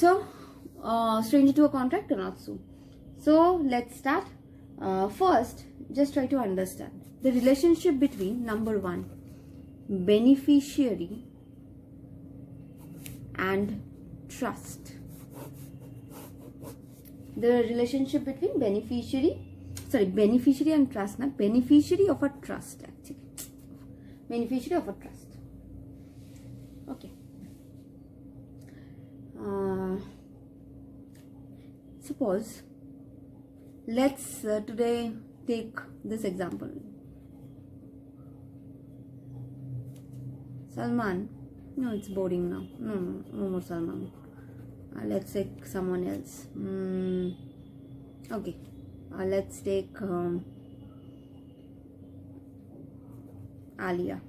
So, stranger to a contract cannot sue. So, let's start. First, just try to understand the relationship between number one, beneficiary and trust. The relationship between beneficiary and trust, not beneficiary of a trust actually. Beneficiary of a trust. Okay. Suppose, let's today take this example. Salman. No, it's boring now. No more Salman. Let's take someone else. Okay. Let's take Alia.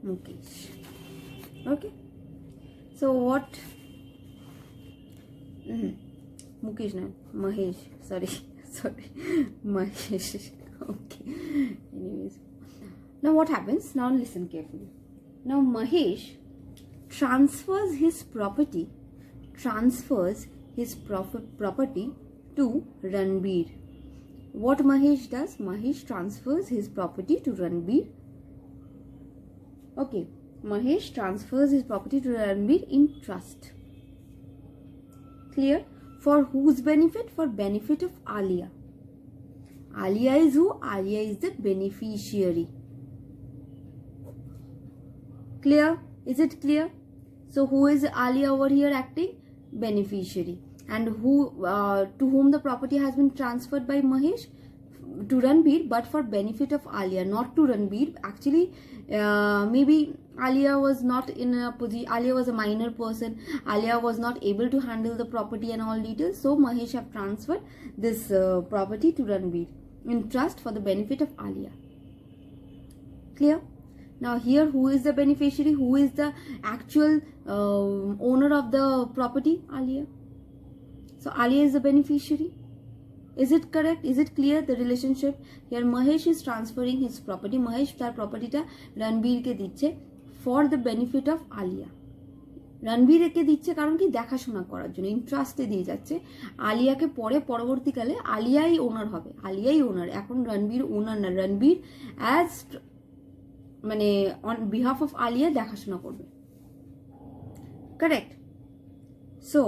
Mukesh. Okay. So what? Mukesh, no, Mahesh. Sorry. Mahesh. Okay. Anyways. Now what happens? Now listen carefully. Now Mahesh transfers his property to Ranbir. What Mahesh does? Mahesh transfers his property to Ranbir. Okay. Mahesh transfers his property to Ranbir in trust. Clear? For whose benefit? For benefit of Alia. Alia is who? Alia is the beneficiary. Clear? Is it clear? So who is Alia over here acting? Beneficiary. And who to whom the property has been transferred by Mahesh? To Ranbir, but for benefit of Alia, not to Ranbir. Actually, maybe Alia was not in a position. Alia was a minor person. Alia was not able to handle the property and all details. So Mahesh have transferred this property to Ranbir in trust for the benefit of Alia. Clear? Now here, who is the beneficiary? Who is the actual owner of the property? Alia. So Alia is the beneficiary. Is it correct? Is it clear the relationship? Here Mahesh is transferring his property. Mahesh তার propertyটা রণবীরকে দিচ্ছে for the benefit of Alia. রণবীরকে দিচ্ছে কারণ কি দেখাশোনা করার জন্য, ইন্টারেস্টে দিয়ে যাচ্ছে। আলিয়াকে পরবর্তীকালে আলিয়াই ওনার হবে, আলিয়াই ওনার। এখন রণবীর ওনার না, রণবীর অ্যাজ মানে অন বিহাফ অফ আলিয়া দেখাশোনা করবে। Correct? So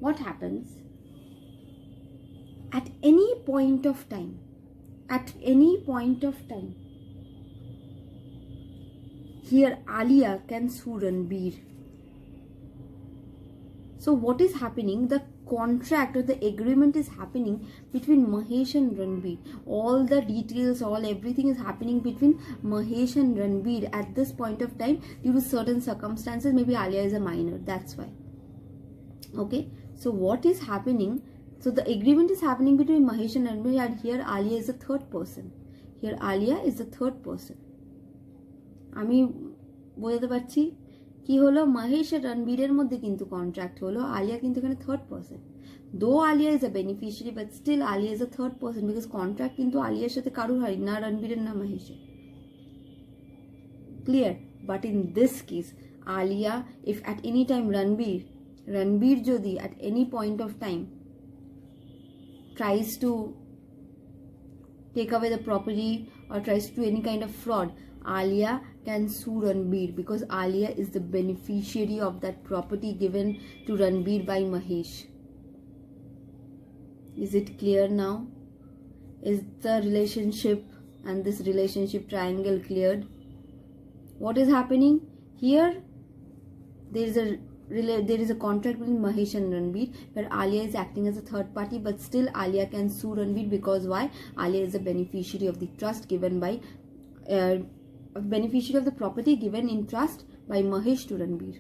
what happens at any point of time, here Alia can sue Ranbir. So what is happening? The contract or the agreement is happening between Mahesh and Ranbir. All the details, everything is happening between Mahesh and Ranbir at this point of time due to certain circumstances. Maybe Alia is a minor, that's why. Okay. So what is happening? So the agreement is happening between Mahesh and Ranbir, and here Alia is the third person. Here Alia is the third person. আমি বোঝাতে পারছি কি হলো? মহেশ আর রণবীরের মধ্যে কিন্তু contract হলো, আলিয়া কিন্তু এখানে third person. Though Alia is a beneficiary, but still Alia is a third person because contract কিন্তু আলিয়ার সাথে কারোর হয় না, রণবীরের না মহেশের। Clear? But in this case Alia, if at any time Ranbir যদি at any point of time tries to take away the property or tries to do any kind of fraud, Alia can sue Ranbir because Alia is the beneficiary of that property given to Ranbir by Mahesh. Is it clear now? Is the relationship and this relationship triangle cleared? What is happening here? There is a contract between Mahesh and Ranbir where Alia is acting as a third party, but still Alia can sue Ranbir because why? Alia is a beneficiary of the trust given by beneficiary of the property given in trust by Mahesh to Ranbir.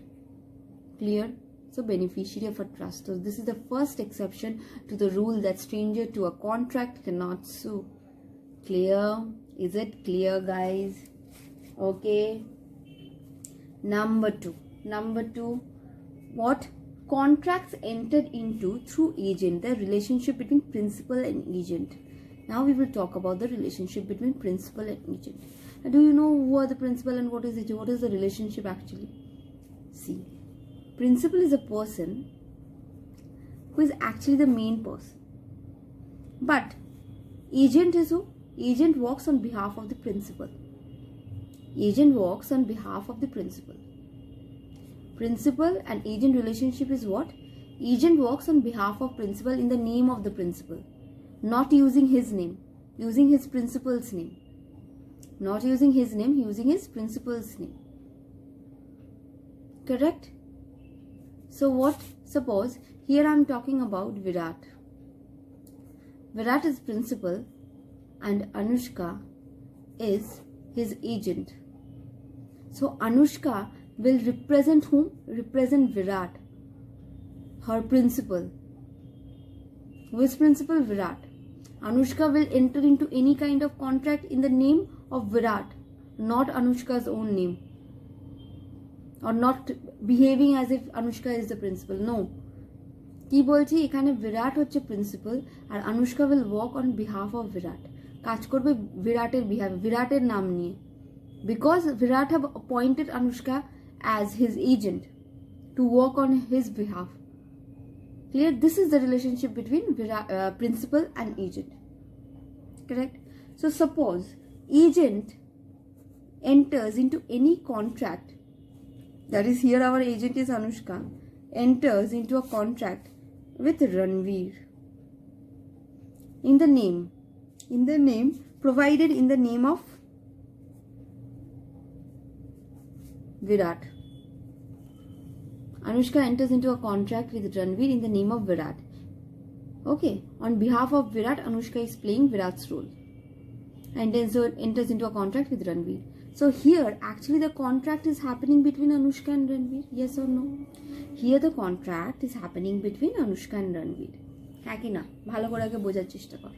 Clear? So beneficiary of a trust. So this is the first exception to the rule that stranger to a contract cannot sue. Clear? Is it clear, guys? Okay. Number two. What? Contracts entered into through agent. The relationship between principal and agent. Now we will talk about the relationship between principal and agent. Now, do you know who are the principal and what is agent? What is the relationship actually? See, principal is a person who is actually the main person. But agent is who? Agent works on behalf of the principal. Agent works on behalf of the principal. Principal and agent relationship is what? Agent works on behalf of principal in the name of the principal. Not using his name, using his principal's name. Not using his name, using his principal's name. Correct? So what? Suppose here I am talking about Virat. Virat is principal and Anushka is his agent. So Anushka will represent whom? Represent Virat, her principal. Who is principal? Virat. Anushka will enter into any kind of contract in the name of Virat, not Anushka's own name, or not behaving as if Anushka is the principal. No. কি বলছি এখানে বিরাট হচ্ছে principal আর Anushka will work on behalf of Virat. কাজ করবে বিরাটের বিহাফে, বিরাটের নাম নিয়ে, because Virat have appointed Anushka as his agent to work on his behalf. Clear? This is the relationship between principal and agent. Correct? So suppose agent enters into any contract, that is here our agent is Anushka, enters into a contract with Ranveer in the name provided in the name of Virat. Anushka enters into a contract with Ranveer in the name of Virat. Okay, on behalf of Virat, Anushka is playing Virat's role and then so enters into a contract with Ranveer. So here actually the contract is happening between Anushka and Ranveer. Yes or no? Here the contract is happening between Anushka and Ranveer. হ্যাঁ কি না? ভালো করে আগে বোঝার চেষ্টা কর.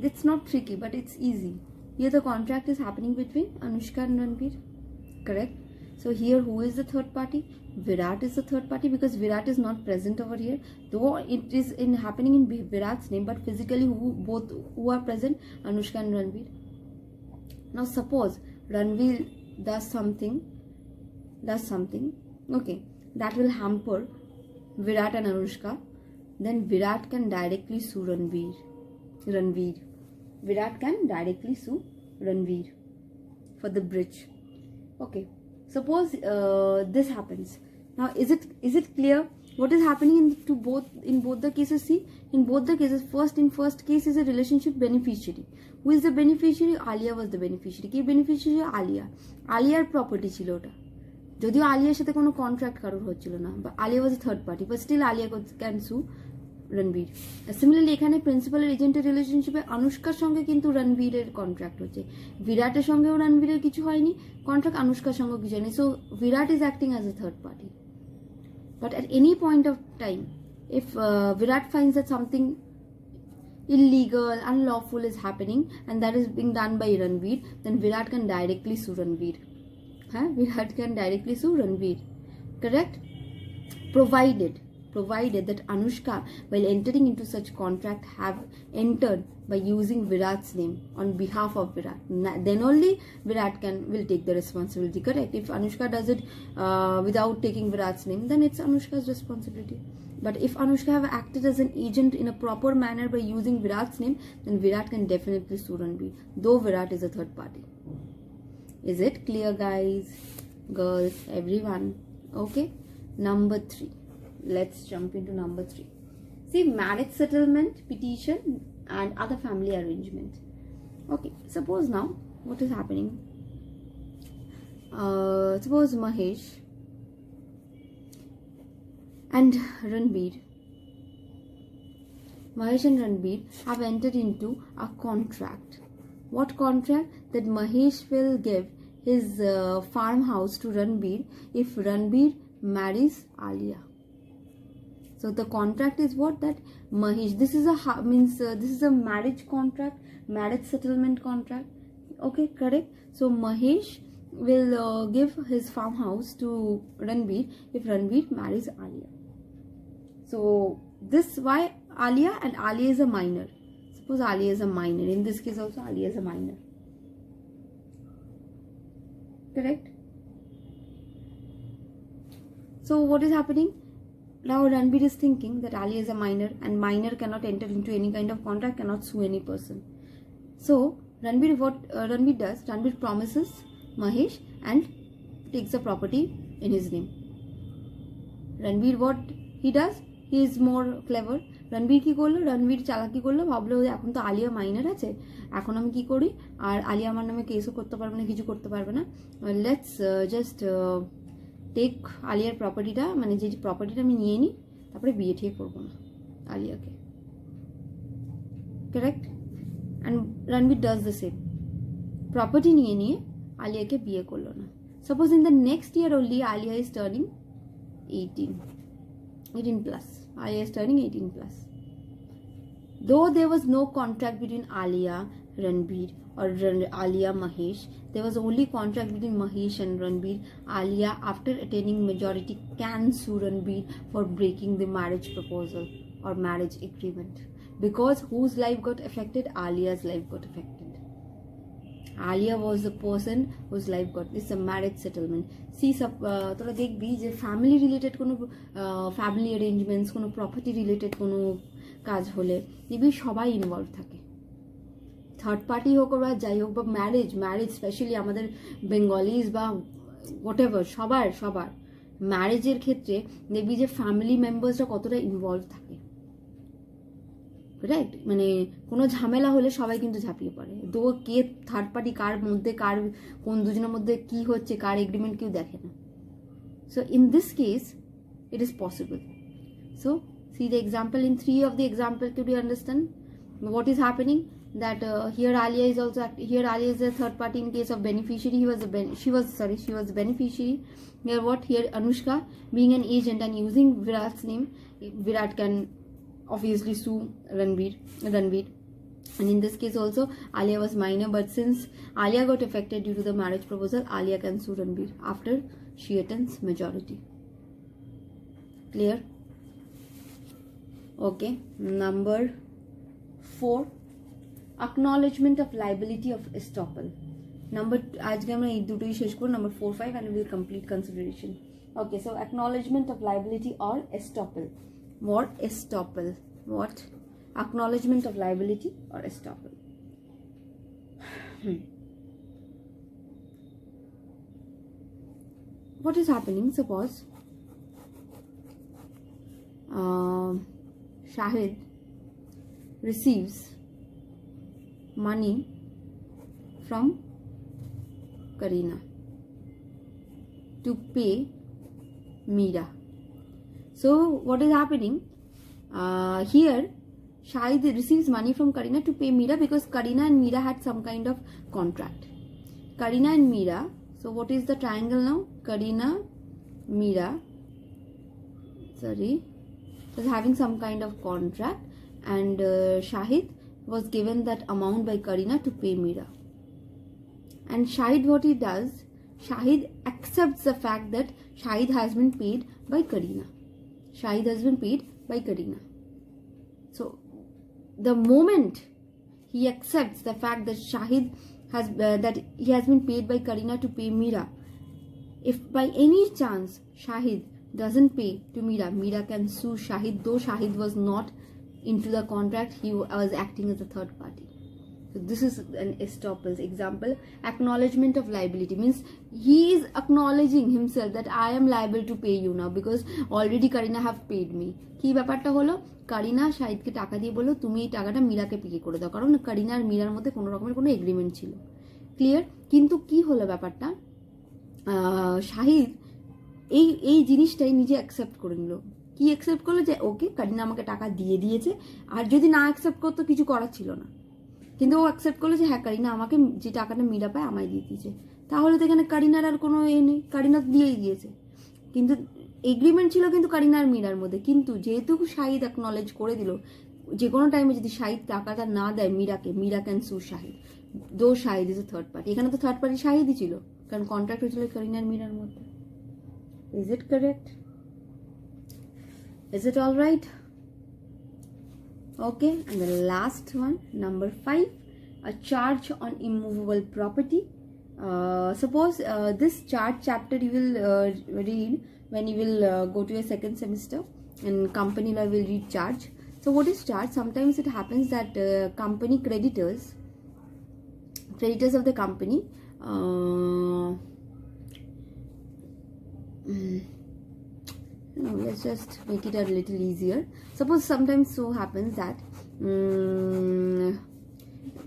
It's not tricky but it's easy. Here the contract is happening between Anushka and Ranveer. Correct? So here who is the third party? Virat is the third party because Virat is not present over here. Though it is happening in Virat's name, but physically who are present? Anushka and Ranveer. Now suppose Ranveer does something, okay, that will hamper Virat and Anushka, then Virat can directly sue Ranveer. Virat can directly sue Ranveer for the breach. Okay, suppose this happens. Now is it clear what is happening in both the cases? See, in both the cases, first case is a relationship beneficiary. Who is the beneficiary? Alia was the beneficiary. কি beneficiary? আলিয়ার property ছিল ওটা, যদিও আলিয়ার সাথে কোনো contract কারোর হচ্ছিল না, but Alia was a third party, but still Alia can sue Ranbir. Similarly এখানে প্রিন্সিপাল আর এজেন্টের রিলেশনশিপে অনুষ্কার সঙ্গে কিন্তু রণবীরের কন্ট্রাক্ট হচ্ছে, বিরাটের সঙ্গেও রণবীরের কিছু হয়নি কন্ট্রাক্ট, অনুষ্কার সঙ্গেও কিছু হয়নি. So Virat is acting as a third party. But at any point of time, if Virat finds that something illegal, unlawful is happening and that is being done by Ranveer, then Virat can directly sue Ranveer. Virat can directly sue Ranveer. Correct? Provided that Anushka, while entering into such contract, have entered by using Virat's name on behalf of Virat. Then only Virat will take the responsibility. Correct? If Anushka does it without taking Virat's name, then it's Anushka's responsibility. But if Anushka have acted as an agent in a proper manner by using Virat's name, then Virat can definitely sue Ranveer, though Virat is a third party. Is it clear, guys, girls, everyone? Okay. Number 3. Let's jump into number 3. See, marriage settlement, petition and other family arrangement. Okay, suppose now what is happening? Suppose Mahesh and Ranveer have entered into a contract. What contract? That Mahesh will give his farmhouse to Ranveer if Ranveer marries Alia. So the contract is what? That Mahesh, this is a marriage contract, marriage settlement contract. Okay, correct? So Mahesh will give his farmhouse to Ranveer if Ranveer marries Alia. So this why Alia is a minor. Suppose Alia is a minor. In this case also Alia is a minor. Correct? So what is happening? Now Ranbir is thinking that Alia is a minor and minor cannot enter into any kind of contract, cannot sue any person. So Ranbir, what Ranbir does, Ranbir promises Mahesh and takes the property in his name. Ranbir, what he does, he is more clever. Ranbir কি করলো? Ranbir চালাকি করলো, ভাবলো এখন তো Alia minor আছে, এখন আমি কি করি, আর আলিয়া আমার নামে কেসও করতে পারবে না, কিছু করতে পারবে না, লেটস জাস্ট টেক আলিয়ার প্রপার্টিটা, মানে যে প্রপার্টিটা আমি নিয়ে নিই, তারপরে বিয়ে ঠিক করবো না আলিয়াকে। Correct? And Ranbir does the same, property নিয়ে নিয়ে আলিয়াকে বিয়ে করলো না। Suppose in the next year only Alia is turning 18 plus. Alia is turning 18 plus. Though there was no contract between Alia, Ranbir or Alia, Mahesh, there was only contract between Mahesh and Ranbir. Alia, after attaining majority, can sue Ranbir for breaking the marriage proposal or marriage agreement. Because whose life got affected? Alia's life got affected. Alia was the person whose life got this a marriage settlement. See, তোরা দেখবি যে family related কোনো family arrangements, কোনো property related কোনো কাজ হলে দেখবি সবাই ইনভলভ থাকে, থার্ড পার্টি হোক বা যাই হোক, বা ম্যারেজ স্পেশালি আমাদের বেঙ্গলিজ বা হোয়াট এভার, সবার ম্যারেজের ক্ষেত্রে দেখবি যে ফ্যামিলি মেম্বার্সরা কতটা ইনভলভ থাকে। রাইট? মানে কোনো ঝামেলা হলে সবাই কিন্তু ঝাঁপিয়ে পড়ে, তো কে থার্ড পার্টি, কার মধ্যে কার, কোন দুজনের মধ্যে কি হচ্ছে, কার এগ্রিমেন্ট কেউ দেখে না। So in this case it is possible. So see the example, in 3 of the example, could you understand what is happening? That here Alia is also here Alia is a third party in case of beneficiary. She was the beneficiary. Here what? Here Anushka being an agent and using Virat's name, Virat can obviously sue Ranbir. And in this case also Alia was minor, but since Alia got affected due to the marriage proposal, Alia can sue Ranbir after she attains majority. Clear? Okay. Number 4, acknowledgement of liability of estoppel. আজকে আমরা এই দুটোই শেষ করব, number 4, 5 and we will complete consideration. Okay, so acknowledgement of liability or estoppel. What? Acknowledgement of liability or estoppel. What is happening? Suppose Shahid receives money from Kareena to pay Meera. So what is happening? Here Shahid receives money from Kareena to pay Meera because Kareena and Meera had some kind of contract. Kareena and Meera, so what is the triangle now? Kareena, Meera, was having some kind of contract, and Shahid was given that amount by Kareena to pay Meera. And Shahid, what he does, Shahid accepts the fact that Shahid has been paid by Kareena. So the moment he accepts the fact that Shahid has that he has been paid by Kareena to pay Meera, if by any chance Shahid doesn't pay to Meera, Meera can sue Shahid, though Shahid was not into the contract, he was acting as a third party. So this is an estoppel example. Acknowledgement of liability means he is acknowledging himself that I am liable to pay you now because already Kareena have paid me. কি ব্যাপারটা হলো, কারিনা শাহিদকে টাকা দিয়ে বললো তুমি এই টাকাটা মীরাকে pay করে দাও, কারণ কারিনা আর মীরার মধ্যে কোনো রকমের কোনো এগ্রিমেন্ট ছিল। ক্লিয়ার? কিন্তু কি হলো ব্যাপারটা, শাহিদ এই জিনিসটাই নিজে অ্যাকসেপ্ট করে নিল। কি অ্যাকসেপ্ট করলো? যে ওকে কারিনা আমাকে টাকা দিয়ে দিয়েছে, আর যদি না অ্যাকসেপ্ট করতো কিছু করার ছিল না, কিন্তু ও অ্যাকসেপ্ট করলো যে হ্যাঁ কারিনা আমাকে যে টাকাটা মীরা পায় আমায় দিয়ে দিয়েছে। তাহলে তো এখানে কারিনার আর কোনো নেই, কারিনা দিয়েই দিয়েছে, কিন্তু এগ্রিমেন্ট ছিল কিন্তু কারিনা আর মীরার মধ্যে। কিন্তু যেহেতু শাহিদ অ্যাকনলেজ করে দিল, যে কোনো টাইমে যদি শাহিদ টাকাটা না দেয় মীরাকে, মীরা ক্যান সু শাহিদ, দো Shahid is a third party. এখানে তো থার্ড পার্টি শাহিদই ছিল, কারণ কন্ট্রাক্ট হয়েছিল কারিনা আর মীরার মধ্যে। Is it correct? Is it all right? Okay, and the last one, number 5, a charge on immovable property. Suppose this charge chapter you will read when you will go to your second semester, and company law will read charge. So what is charge? Sometimes it happens that company creditors of the company no, let's just make it a little easier. Suppose sometimes so happens that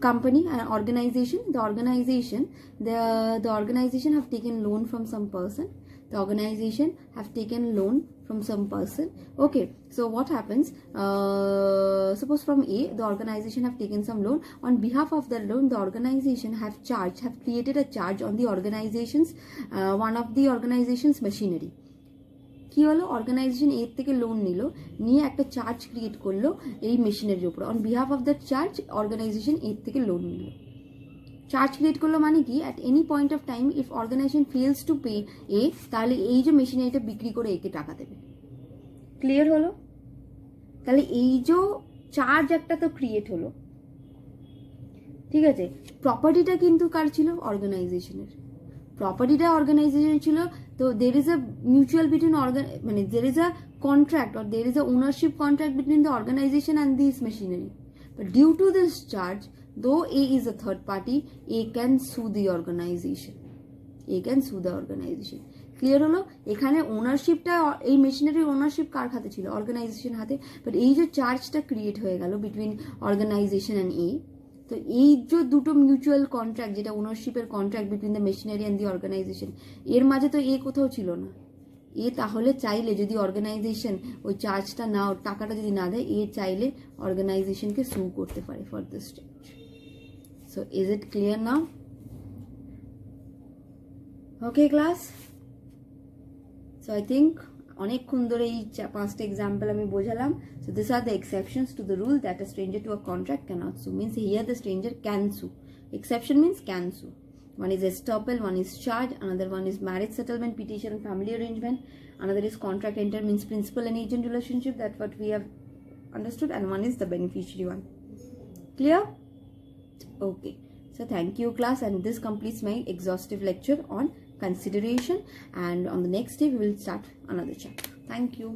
company and organization, the organization have taken loan from some person. The organization have taken loan from some person. Okay, so what happens? Suppose from A, the organization have taken some loan. On behalf of the loan, the organization have created a charge on the organization's one of the organization's machinery. কি হলো, organisation এর থেকে loan নিল, নিয়ে একটা charge create করলো এই মেশিনারির উপর। On behalf of that charge organisation এর থেকে লোন নিল। চার্জ ক্রিয়েট করলো মানে কি, at any point of time if organisation fails to pay a, তাহলে এই যে মেশিনারিটা বিক্রি করে একে টাকা দেবে। ক্লিয়ার হলো? তাহলে এই যে চার্জ একটা তো ক্রিয়েট হলো, ঠিক আছে। প্রপার্টিটা কিন্তু কার ছিল? অর্গানাইজেশনের। প্রপার্টিটা অর্গানাইজেশন ছিল, তো there is a mutual between মানে there is a contract or there is a ownership contract between the organization and this machinery. But due to this charge, though A is a third party, A can sue the organization. Clear হলো? এখানে ওনারশিপটা, এই মেশিনারির ownership কার হাতে ছিল? Organisation হাতে। But এই যে চার্জটা create হয়ে গেল বিটুইন অর্গানাইজেশন অ্যান্ড এ, তো এই যে দুটো মিউচুয়াল কন্ট্রাক্ট, যেটা ওনারশিপের contract between the machinery and the organisation, এর মাঝে তো এ কোথাও ছিল না। এ তাহলে চাইলে যদি অর্গানাইজেশন ওই চার্জটা না, টাকাটা যদি না দেয়, এ চাইলে অর্গানাইজেশনকে সু করতে পারে for this charge. So is it clear now? Okay class, so I think অনেকক্ষণ ধরে এই 5টা এক্সাম্পল আমি বোঝালাম। So this are the exceptions to the rule that a stranger to a contract cannot sue. Means here the stranger can sue. Exception means can sue. One is estoppel, one is charge, another one is marriage settlement, petition, family arrangement, another is contract enter, means principal and agent relationship, that's what we have understood, and one is the beneficiary one. Clear? Okay, so thank you class, and this completes my exhaustive lecture on consideration, and on the next day we will start another chapter. Thank you.